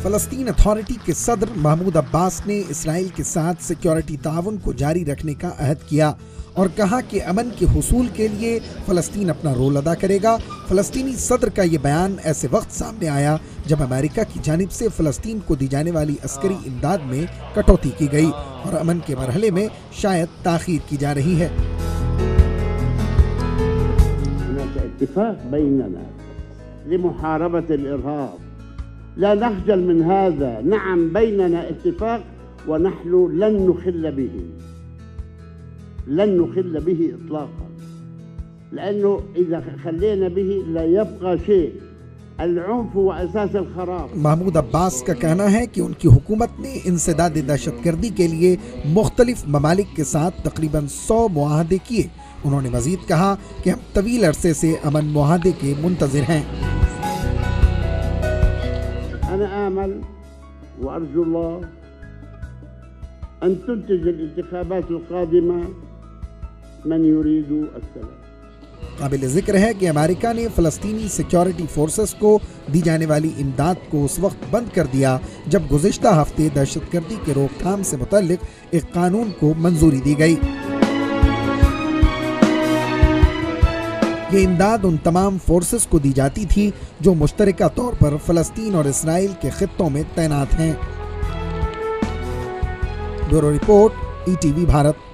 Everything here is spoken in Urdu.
فلسطین اتھارٹی کے صدر محمود عباس نے اسرائیل کے ساتھ سیکیورٹی تعاون کو جاری رکھنے کا عہد کیا اور کہا کہ امن کے حصول کے لیے فلسطین اپنا رول ادا کرے گا۔ فلسطینی صدر کا یہ بیان ایسے وقت سامنے آیا جب امریکہ کی جانب سے فلسطین کو دی جانے والی عسکری امداد میں کٹوتی کی گئی اور امن کے مرحلے میں شاید تاخیر کی جا رہی ہے۔ اتفاق بيننا لمحاربة الإرهاب لا نخجل من هذا. نعم بيننا اتفاق ونحن لن نخل به إطلاقا، لأنه إذا خلينا به لا يبقى شيء. العنف هو أساس الخراب۔ محمود عباس کا کہنا ہے کہ ان کی حکومت نے انسداد دہشت گردی کے لیے مختلف ممالک کے ساتھ تقریباً 100 معاہدے کیے۔ انہوں نے مزید کہا کہ ہم طویل عرصے سے امن معاہدے کے منتظر ہیں۔ أنا آمل وأرجو الله أن تنتج الانتخابات القادمة من يريد السلام۔ قابل ذکر ہے کہ امریکہ نے فلسطینی سیکیورٹی فورسز کو دی جانے والی امداد کو اس وقت بند کر دیا جب گزشتہ ہفتے دہشت گردی کے روک تھام سے متعلق ایک قانون کو منظوری دی گئی۔ یہ امداد ان تمام فورسز کو دی جاتی تھی جو مشترکہ طور پر فلسطین اور اسرائیل کے خطوں میں تعینات ہیں۔ Bureau report, ETV Bharat.